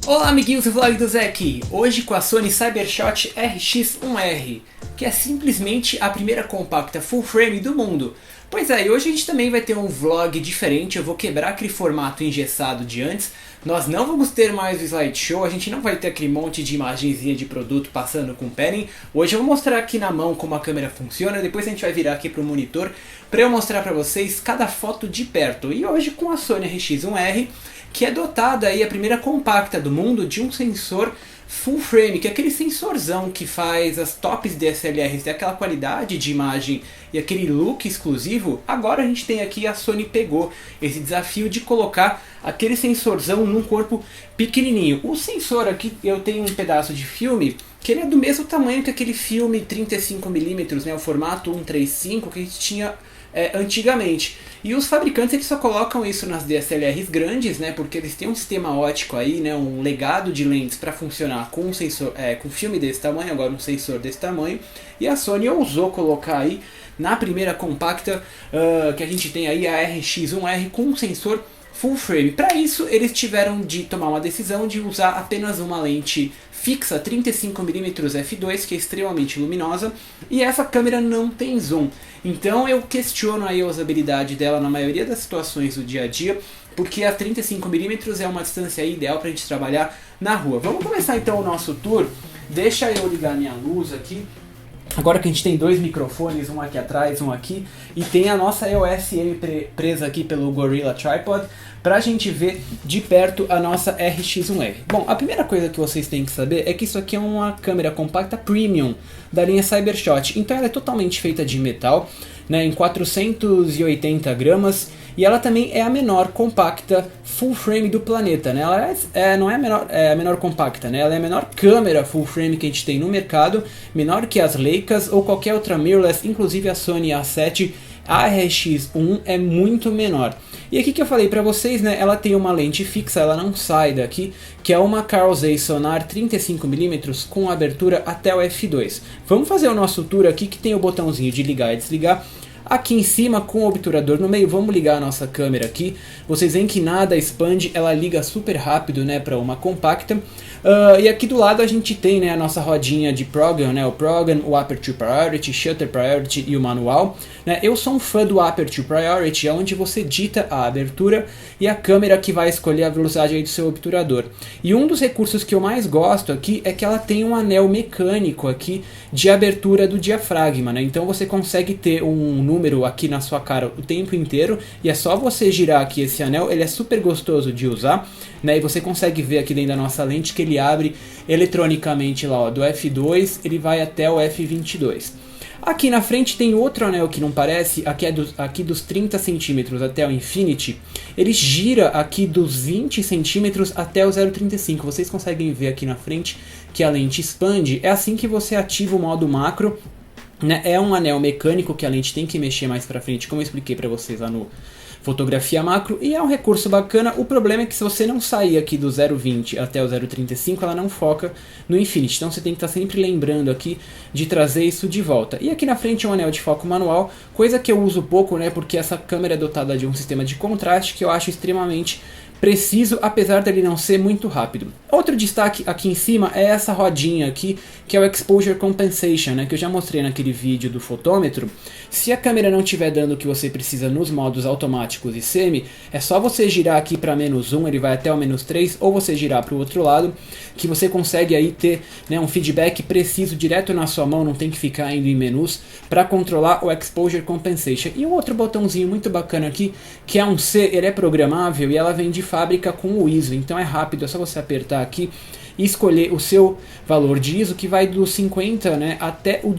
Olá amiguinhos do vlog do Zé aqui, hoje com a Sony Cybershot RX1R, que é simplesmente a primeira compacta full frame do mundo. Pois é, e hoje a gente também vai ter um vlog diferente, eu vou quebrar aquele formato engessado de antes. Nós não vamos ter mais o slideshow, a gente não vai ter aquele monte de imagenzinha de produto passando com padding. Hoje eu vou mostrar aqui na mão como a câmera funciona, depois a gente vai virar aqui para o monitor para eu mostrar para vocês cada foto de perto. E hoje com a Sony RX1R, que é dotada aí a primeira compacta do mundo de um sensor full frame, que é aquele sensorzão que faz as tops DSLRs ter aquela qualidade de imagem e aquele look exclusivo. Agora a gente tem aqui, a Sony pegou esse desafio de colocar aquele sensorzão num corpo pequenininho. O sensor aqui, eu tenho um pedaço de filme que ele é do mesmo tamanho que aquele filme 35mm, né, o formato 135 que a gente tinha antigamente. E os fabricantes eles só colocam isso nas DSLRs grandes, né, porque eles têm um sistema óptico aí, né, um legado de lentes para funcionar com um sensor, com filme desse tamanho, agora um sensor desse tamanho. E a Sony ousou colocar aí na primeira compacta que a gente tem aí, a RX1R, com um sensor full frame. Para isso eles tiveram de tomar uma decisão de usar apenas uma lente fixa 35mm f2, que é extremamente luminosa, e essa câmera não tem zoom. Então eu questiono aí a usabilidade dela na maioria das situações do dia a dia, porque a 35mm é uma distância ideal para a gente trabalhar na rua. Vamos começar então o nosso tour. Deixa eu ligar minha luz aqui. Agora que a gente tem dois microfones, um aqui atrás, um aqui, e tem a nossa EOS M presa aqui pelo Gorilla Tripod, pra gente ver de perto a nossa RX1R. Bom, a primeira coisa que vocês têm que saber é que isso aqui é uma câmera compacta premium da linha Cybershot, então ela é totalmente feita de metal, né, em 480 gramas, e ela também é a menor compacta full frame do planeta, né? Ela não é a menor compacta, né? Ela é a menor câmera full frame que a gente tem no mercado, menor que as Leicas ou qualquer outra mirrorless, inclusive a Sony A7. A RX1 é muito menor. E aqui que eu falei pra vocês, né, ela tem uma lente fixa, ela não sai daqui, que é uma Carl Zeiss Sonar 35mm com abertura até o f2. Vamos fazer o nosso tour aqui, que tem o botãozinho de ligar e desligar. Aqui em cima, com o obturador no meio, vamos ligar a nossa câmera aqui. Vocês veem que nada expande, ela liga super rápido, né, para uma compacta. E aqui do lado a gente tem, né, a nossa rodinha de program, né, o program, o Aperture Priority, Shutter Priority e o manual. Né. Eu sou um fã do Aperture Priority, onde você dita a abertura e a câmera que vai escolher a velocidade aí do seu obturador. E um dos recursos que eu mais gosto aqui é que ela tem um anel mecânico aqui de abertura do diafragma, né. Então você consegue ter um número aqui na sua cara o tempo inteiro, e é só você girar aqui esse anel, ele é super gostoso de usar, né, e você consegue ver aqui dentro da nossa lente que ele abre eletronicamente lá, ó, do f2 ele vai até o f22. Aqui na frente tem outro anel que não parece, aqui dos 30 centímetros até o Infinity, ele gira aqui dos 20 centímetros até o 0,35, vocês conseguem ver aqui na frente que a lente expande, é assim que você ativa o modo macro. Né, é um anel mecânico que a lente tem que mexer mais pra frente, como eu expliquei pra vocês lá no Fotografia Macro, e é um recurso bacana. O problema é que se você não sair aqui do 0,20 até o 0,35, ela não foca no Infinity, então você tem que estar sempre lembrando aqui de trazer isso de volta. E aqui na frente é um anel de foco manual, coisa que eu uso pouco, né, porque essa câmera é dotada de um sistema de contraste que eu acho extremamente preciso, apesar dele não ser muito rápido. Outro destaque aqui em cima é essa rodinha aqui, que é o Exposure Compensation, né, que eu já mostrei naquele vídeo do fotômetro. Se a câmera não estiver dando o que você precisa nos modos automáticos e semi, é só você girar aqui para -1, ele vai até o -3, ou você girar para o outro lado, que você consegue aí ter, né, um feedback preciso direto na sua mão, não tem que ficar indo em menus, para controlar o Exposure Compensation. E um outro botãozinho muito bacana aqui, que é um C, ele é programável e ela vem de fábrica com o ISO, então é rápido, é só você apertar aqui e escolher o seu valor de ISO, que vai do 50, né, até o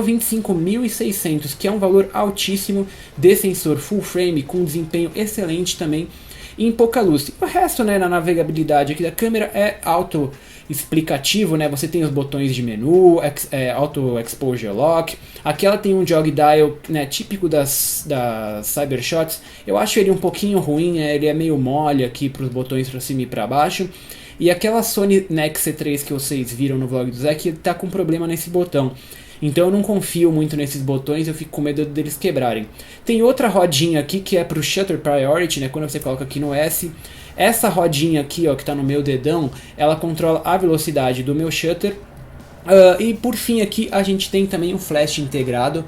25.600, que é um valor altíssimo de sensor full frame com desempenho excelente também em pouca luz. O resto, né, na navegabilidade aqui da câmera é auto-explicativo, né, você tem os botões de menu, Auto Exposure Lock, aqui ela tem um jog dial, né, típico das Cybershots. Eu acho ele um pouquinho ruim, ele é meio mole aqui para os botões para cima e para baixo. E aquela Sony Nex C3 que vocês viram no vlog do Zé, que tá com problema nesse botão. Então eu não confio muito nesses botões, eu fico com medo deles quebrarem. Tem outra rodinha aqui que é para o Shutter Priority, né, quando você coloca aqui no S. Essa rodinha aqui, ó, que está no meu dedão, ela controla a velocidade do meu shutter. E por fim aqui a gente tem também um flash integrado,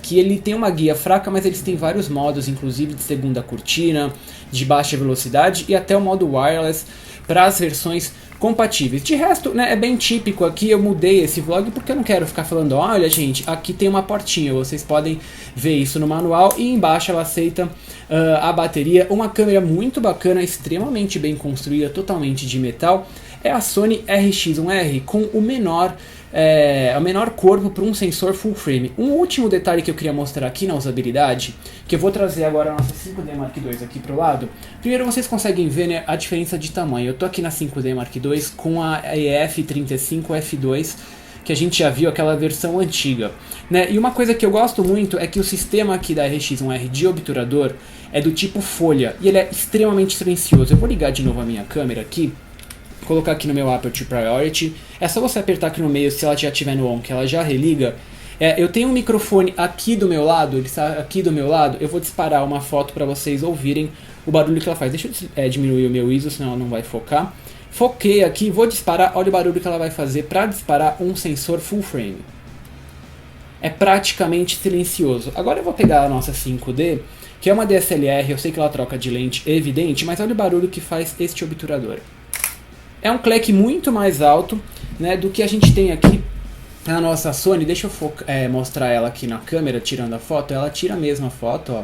que ele tem uma guia fraca, mas eles têm vários modos, inclusive de segunda cortina, de baixa velocidade e até o modo wireless para as versões compatíveis. De resto, né, é bem típico aqui, eu mudei esse vlog porque eu não quero ficar falando, olha gente, aqui tem uma portinha, vocês podem ver isso no manual, e embaixo ela aceita a bateria. Uma câmera muito bacana, extremamente bem construída, totalmente de metal, é a Sony RX1R com o menor corpo para um sensor full frame. Um último detalhe que eu queria mostrar aqui na usabilidade, que eu vou trazer agora a nossa 5D Mark II aqui pro lado. Primeiro vocês conseguem ver, né, a diferença de tamanho. Eu tô aqui na 5D Mark II com a EF35F2, que a gente já viu aquela versão antiga, né? E uma coisa que eu gosto muito é que o sistema aqui da RX1R de obturador é do tipo folha, e ele é extremamente silencioso. Eu vou ligar de novo a minha câmera aqui, colocar aqui no meu Aperture Priority, é só você apertar aqui no meio, se ela já estiver no on, que ela já religa. Eu tenho um microfone aqui do meu lado, ele está aqui do meu lado, eu vou disparar uma foto para vocês ouvirem o barulho que ela faz. Deixa eu diminuir o meu ISO, senão ela não vai focar. Foquei aqui, vou disparar, olha o barulho que ela vai fazer para disparar um sensor full frame. É praticamente silencioso. Agora eu vou pegar a nossa 5D, que é uma DSLR, eu sei que ela troca de lente, é evidente, mas olha o barulho que faz este obturador. É um cleque muito mais alto, né, do que a gente tem aqui na nossa Sony. Deixa eu mostrar ela aqui na câmera, tirando a foto. Ela tira a mesma foto, ó.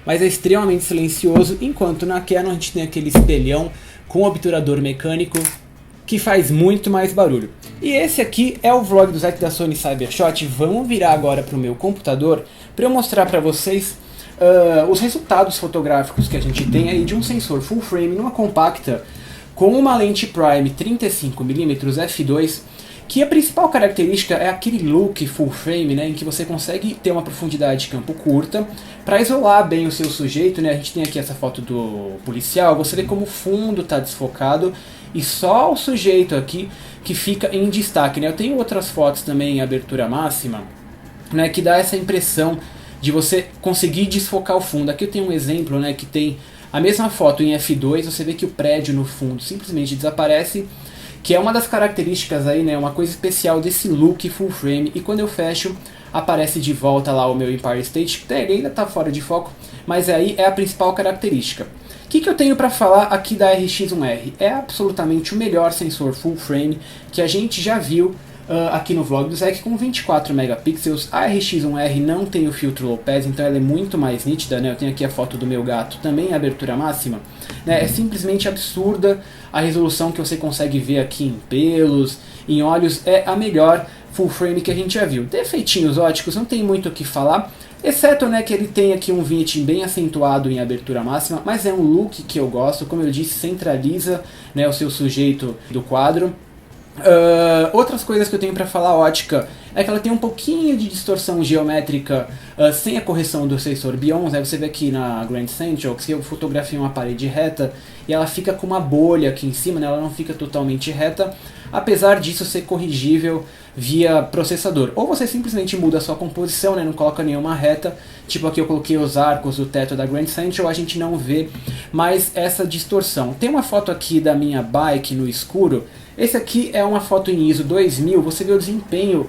Mas é extremamente silencioso, enquanto na Canon a gente tem aquele espelhão com obturador mecânico que faz muito mais barulho. E esse aqui é o vlog do Zack da Sony Cybershot. Vamos virar agora para o meu computador para eu mostrar para vocês os resultados fotográficos que a gente tem aí de um sensor full frame numa compacta com uma lente prime 35mm f2, que a principal característica é aquele look full frame, né, em que você consegue ter uma profundidade de campo curta para isolar bem o seu sujeito, né. A gente tem aqui essa foto do policial, você vê como o fundo está desfocado e só o sujeito aqui que fica em destaque, né. Eu tenho outras fotos também em abertura máxima, né, que dá essa impressão de você conseguir desfocar o fundo. Aqui eu tenho um exemplo, né, que tem a mesma foto em f2, você vê que o prédio no fundo simplesmente desaparece, que é uma das características aí, né, uma coisa especial desse look full frame. E quando eu fecho, aparece de volta lá o meu Empire State, ele ainda está fora de foco, mas aí é a principal característica. O que eu tenho para falar aqui da RX1R? É absolutamente o melhor sensor full frame que a gente já viu aqui no vlog do Zack, com 24 megapixels. A RX1R não tem o filtro low pass, então ela é muito mais nítida, né? Eu tenho aqui a foto do meu gato, também em abertura máxima, né? É simplesmente absurda a resolução que você consegue ver aqui em pelos, em olhos. É a melhor full frame que a gente já viu. Defeitinhos óticos, não tem muito o que falar, exceto, né, que ele tem aqui um vignetting bem acentuado em abertura máxima, mas é um look que eu gosto. Como eu disse, centraliza, né, o seu sujeito do quadro. Outras coisas que eu tenho para falar ótica é que ela tem um pouquinho de distorção geométrica sem a correção do sensor Beyond, né? Você vê aqui na Grand Central que eu fotografei uma parede reta e ela fica com uma bolha aqui em cima, né? Ela não fica totalmente reta, apesar disso ser corrigível via processador. Ou você simplesmente muda a sua composição, né? Não coloca nenhuma reta, tipo aqui eu coloquei os arcos do teto da Grand Central, a gente não vê mais essa distorção. Tem uma foto aqui da minha bike no escuro. Esse aqui é uma foto em ISO 2000, você vê o desempenho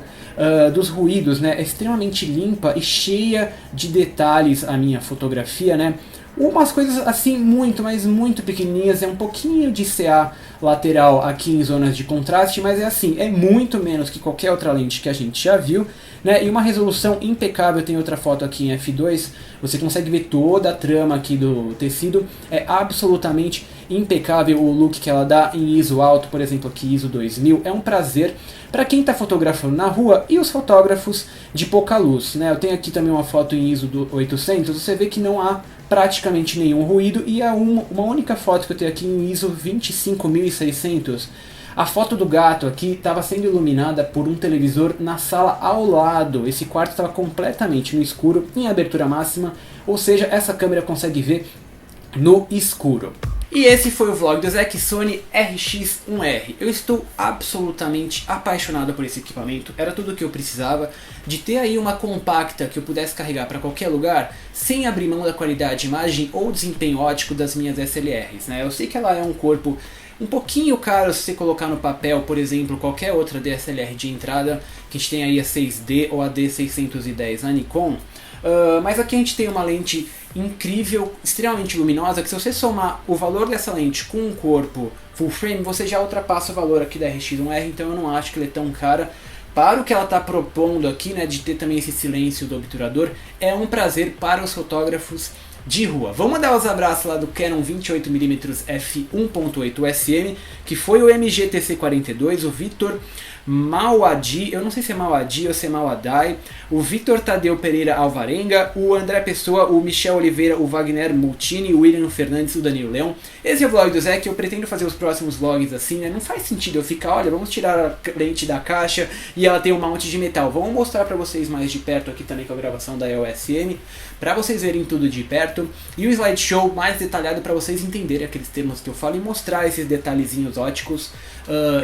dos ruídos, né? É extremamente limpa e cheia de detalhes a minha fotografia, né? Umas coisas assim muito, mas muito pequenininhas, é um pouquinho de CA lateral aqui em zonas de contraste, mas é assim, é muito menos que qualquer outra lente que a gente já viu, né? E uma resolução impecável. Tem outra foto aqui em f2, você consegue ver toda a trama aqui do tecido, é absolutamente impecável o look que ela dá em ISO alto, por exemplo aqui ISO 2000, é um prazer para quem está fotografando na rua e os fotógrafos de pouca luz, né? Eu tenho aqui também uma foto em ISO 800, você vê que não há praticamente nenhum ruído, e é uma única foto que eu tenho aqui em ISO 25600. A foto do gato aqui estava sendo iluminada por um televisor na sala ao lado. Esse quarto estava completamente no escuro, em abertura máxima, ou seja, essa câmera consegue ver no escuro. E esse foi o vlog do Zek Sony RX1R. Eu estou absolutamente apaixonado por esse equipamento, era tudo o que eu precisava, de ter aí uma compacta que eu pudesse carregar para qualquer lugar, sem abrir mão da qualidade de imagem ou desempenho ótico das minhas SLRs, né? Eu sei que ela é um corpo um pouquinho caro se você colocar no papel, por exemplo, qualquer outra DSLR de entrada, que a gente tem aí a 6D ou a D610 na Nikon, mas aqui a gente tem uma lente incrível, extremamente luminosa, que se você somar o valor dessa lente com um corpo full frame, você já ultrapassa o valor aqui da RX1R, então eu não acho que ela é tão cara. Para o que ela está propondo aqui, né, de ter também esse silêncio do obturador, é um prazer para os fotógrafos de rua. Vamos mandar os abraços lá do Canon 28mm f1.8 SM, que foi o MGTC42, o Vitor Mauadi, eu não sei se é Mauadi ou se é Mauadai, o Vitor Tadeu Pereira Alvarenga, o André Pessoa, o Michel Oliveira, o Wagner Multini, o William Fernandes e o Danilo Leão. Esse é o vlog do Zek, eu pretendo fazer os próximos vlogs assim, né? Não faz sentido eu ficar, olha, vamos tirar a lente da caixa e ela tem um mount de metal. Vamos mostrar pra vocês mais de perto aqui também com a gravação da EOS M, pra vocês verem tudo de perto, e o slideshow mais detalhado pra vocês entenderem aqueles termos que eu falo e mostrar esses detalhezinhos óticos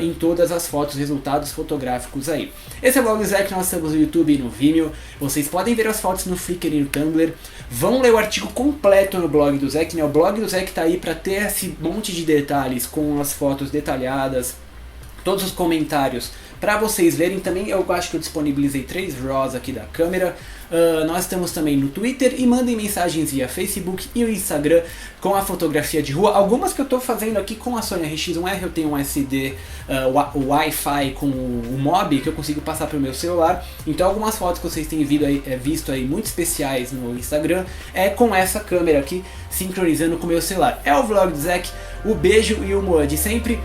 em todas as fotos, resultados fotográficos aí. Esse é o vlog do Zek, nós estamos no YouTube e no Vimeo, vocês podem ver as fotos no Flickr e no Tumblr, vão ler o artigo completo no blog do Zek, né? O blog do Zek tá aí pra ter esse monte de detalhes com as fotos detalhadas, todos os comentários para vocês verem. Também eu acho que eu disponibilizei 3 RAWs aqui da câmera. Nós estamos também no Twitter e mandem mensagens via Facebook e o Instagram com a fotografia de rua. Algumas que eu estou fazendo aqui com a Sony RX1R, eu tenho um SD Wi-Fi com o Mob que eu consigo passar para o meu celular. Então algumas fotos que vocês têm visto aí muito especiais no Instagram é com essa câmera aqui, sincronizando com o meu celular. É o vlog do Zek, o beijo e o moa de sempre.